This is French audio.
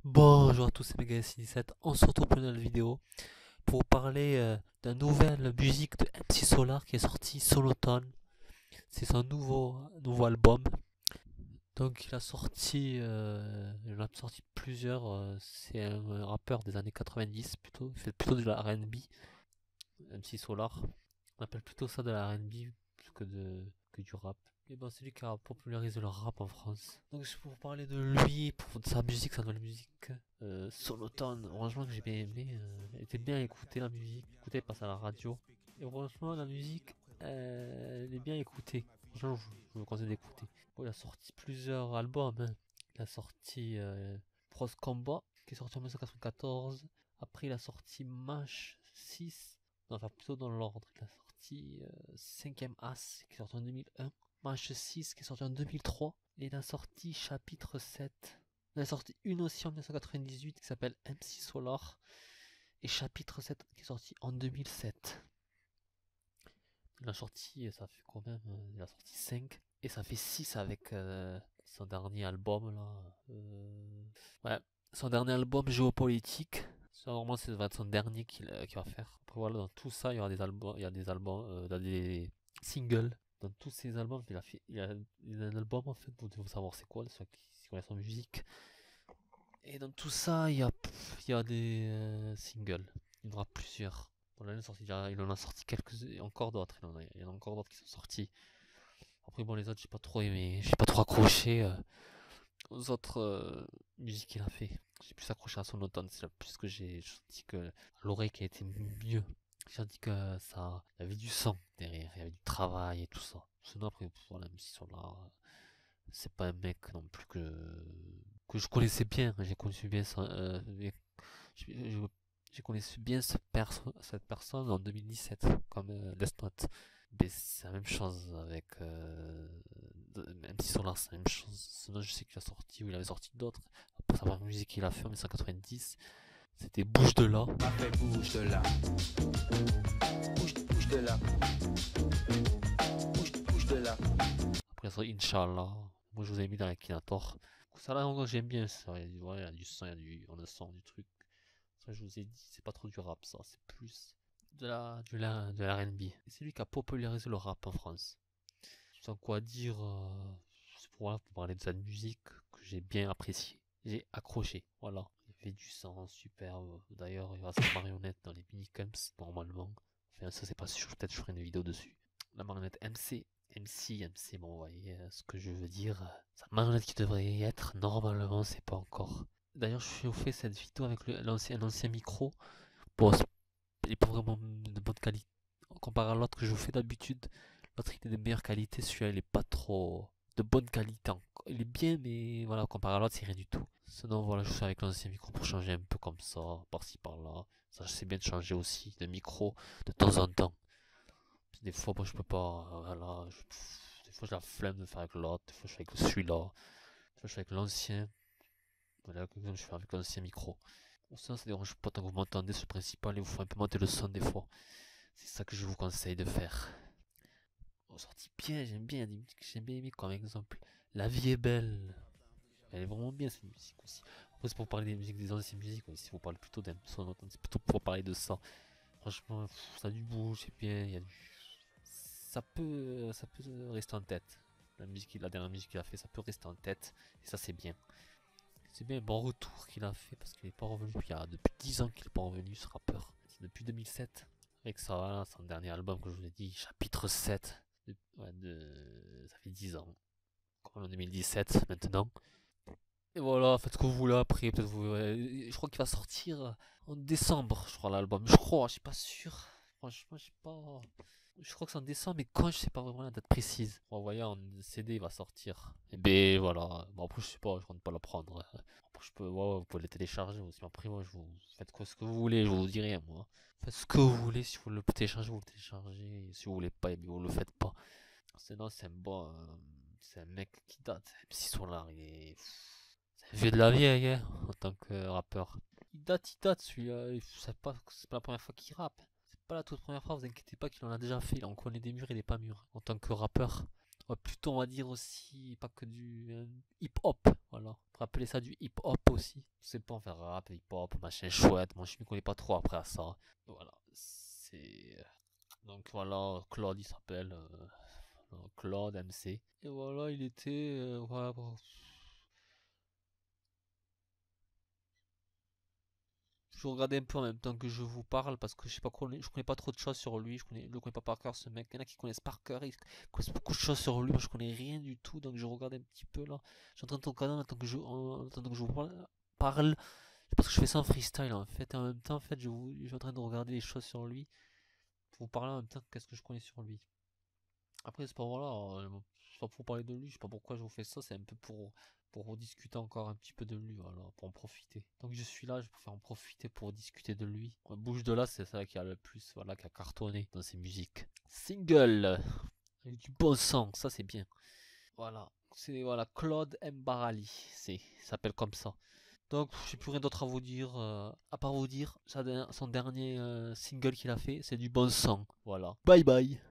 Bonjour à tous, c'est Mega17. On se retrouve pour une nouvelle vidéo pour vous parler d'une nouvelle musique de MC Solar qui est sortie sur l'automne. C'est son nouveau album. Donc il a sorti plusieurs. C'est un rappeur des années 90 plutôt. Il fait plutôt de la R&B. MC Solar. On appelle plutôt ça de la R&B plus que du rap. Et ben c'est lui qui a popularisé le rap en France. Donc c'est pour parler de lui, pour de sa musique, sa nouvelle musique. Sonotone, franchement que j'ai bien aimé. Elle était bien écoutée la musique. Écoutée passe à la radio. Et franchement la musique, elle est bien écoutée. Franchement je vous conseille d'écouter. Bon, il a sorti plusieurs albums, hein. Il a sorti Pros Combat qui est sorti en 1994. Après il a sorti Mash 6. Non, enfin plutôt dans l'ordre. Il a sorti 5ème As qui est sorti en 2001. Match 6 qui est sorti en 2003. Et il a sorti chapitre 7. Il a sorti une aussi en 1998 qui s'appelle MC Solar. Et chapitre 7 qui est sorti en 2007. Il a sorti, ça fait quand même, il a sorti 5. Et ça fait 6 avec son dernier album là. Ouais, son dernier album Géopolitique. Ça, normalement, ça va être son dernier qu'il va faire. Après, voilà, dans tout ça, il y aura des albums, il y a des singles. Dans tous ces albums, il a un album en fait, vous devez savoir c'est quoi, ceux qui connaissent en musique. Et dans tout ça, il y a des singles. Il y en aura plusieurs. Bon, là, il en a sorti quelques, et encore d'autres. Il y en a encore d'autres qui sont sortis. Après, bon, les autres, j'ai pas trop aimé, j'ai pas trop accroché aux autres musiques qu'il a fait. J'ai plus accroché à son automne, c'est plus que j'ai senti que l'oreille qui a été mieux. J'ai senti que ça, il y avait du sang derrière, il y avait du travail et tout ça. Sinon après, voilà, même si sont là, c'est pas un mec non plus que je connaissais bien. J'ai connu bien ça, j'ai connu bien cette personne en 2017 comme Death Note. Mais c'est la même chose avec même si Solar c'est la même chose. Sinon je sais qu'il a sorti ou il avait sorti d'autres. Après savoir la musique qu'il a fait en 1990, c'était Bouge de là. Après bouge de là, bouge de là, bouge de là. Après ça Inch'Allah. Moi je vous ai mis dans Akinator. Ça là encore j'aime bien ça. Il y a du son, on le sent du truc. Ça je vous ai dit, c'est pas trop du rap ça, c'est plus de la R&B. Et c'est lui qui a popularisé le rap en France. Sans quoi dire, c'est pour parler de sa musique que j'ai bien apprécié. J'ai accroché, voilà. Il fait du sang, superbe. D'ailleurs, il y aura cette marionnette dans les minicamps, normalement. Enfin, ça c'est pas sûr, peut-être je ferai une vidéo dessus. La marionnette MC, bon, vous voyez ce que je veux dire. Sa marionnette qui devrait être, normalement, c'est pas encore. D'ailleurs, je vous fais cette vidéo avec un ancien micro. Bon, il est pas vraiment de bonne qualité. Comparé à l'autre que je vous fais d'habitude, l'autre il est de meilleure qualité, celui-là il est pas trop de bonne qualité. Il est bien, mais voilà, comparé à l'autre, c'est rien du tout. Sinon, voilà, je suis avec l'ancien micro pour changer un peu comme ça, par-ci par-là. Ça, je sais bien de changer aussi de micro de temps en temps. Des fois, moi, je peux pas, voilà, des fois, j'ai la flemme de faire avec l'autre, des fois, je fais avec celui-là, des fois, je fais avec l'ancien. Voilà, comme je fais avec l'ancien micro. Bon, ça dérange pas tant que vous m'entendez sur le principal et vous faut un peu monter le son des fois. C'est ça que je vous conseille de faire. Oh, sorti bien, j'aime bien, il y a des musiques que j'ai bien aimé comme exemple. La vie est belle. Elle est vraiment bien cette musique aussi. Après, c'est pour parler des musiques des anciennes musiques, si vous parlez plutôt d'un son, c'est plutôt pour parler de ça. Franchement, ça a du beau, c'est bien, il y a du... ça peut rester en tête. La dernière musique qu'il a fait, ça peut rester en tête. Et ça, c'est bien. C'est bien un bon retour qu'il a fait parce qu'il est pas revenu. Il y a depuis 10 ans qu'il est pas revenu, ce rappeur. C'est depuis 2007. Avec ça, voilà, son dernier album que je vous ai dit, chapitre 7. Ça fait 10 ans. Comme en 2017 maintenant. Et voilà, faites ce que vous voulez après. Peut-être je crois qu'il va sortir en décembre, je crois, l'album. Je crois, je suis pas sûr. Franchement, je sais pas. Je crois que c'est en décembre, mais quand je sais pas vraiment la date précise. Bon, vous voyez, en CD il va sortir. Et ben voilà. Bon, après, je sais pas, je compte pas le prendre. Après, ouais, vous pouvez le télécharger aussi. Après, moi, faites quoi ce que vous voulez, je vous dirai, moi. Faites ce que vous voulez. Si vous le téléchargez, vous le téléchargez. Si vous voulez pas, et bien, vous le faites pas. Sinon, c'est un bon. C'est un mec qui date. Même si Solar, il est. C'est un vieux de la vieille, hein, en tant que rappeur. Il date celui-là. C'est pas la première fois qu'il rappe. C'est pas la toute première fois, vous inquiétez pas qu'il en a déjà fait. Il en connaît des murs et des pas mûrs. En tant que rappeur, Ouais, plutôt on va dire aussi, pas que du hip-hop, voilà. On pourrait appeler ça du hip-hop aussi. C'est pas en faire rap, hip-hop, machin chouette, moi je m'y connais pas trop après à ça. Voilà, c'est... Donc voilà, Claude il s'appelle, Claude MC. Et voilà, il était... voilà, bon, je regardais un peu en même temps que je vous parle parce que je sais pas quoi, je connais pas trop de choses sur lui, je le connais pas par cœur ce mec. Il y en a qui connaissent par cœur, ils connaissent beaucoup de choses sur lui, moi je connais rien du tout donc je regarde un petit peu là. Je suis en train de regarder en tant que en tant que je vous parle parce que je fais ça en freestyle en fait. Et en même temps, en fait, je suis en train de regarder les choses sur lui pour vous parler en même temps qu'est-ce que je connais sur lui. Après, c'est pas voilà, c'est pas pour parler de lui, je sais pas pourquoi je vous fais ça, c'est un peu pour discuter encore un petit peu de lui, voilà, pour en profiter. Donc je suis là, je préfère en profiter pour discuter de lui. Bouge de là, c'est ça qui a le plus, voilà, qui a cartonné dans ses musiques. Single, avec du bon sang, ça c'est bien. Voilà, c'est voilà, Claude Mbarali, il s'appelle comme ça. Donc, j'ai plus rien d'autre à vous dire, à part vous dire, son dernier single qu'il a fait, c'est du bon sang. Voilà. Bye bye.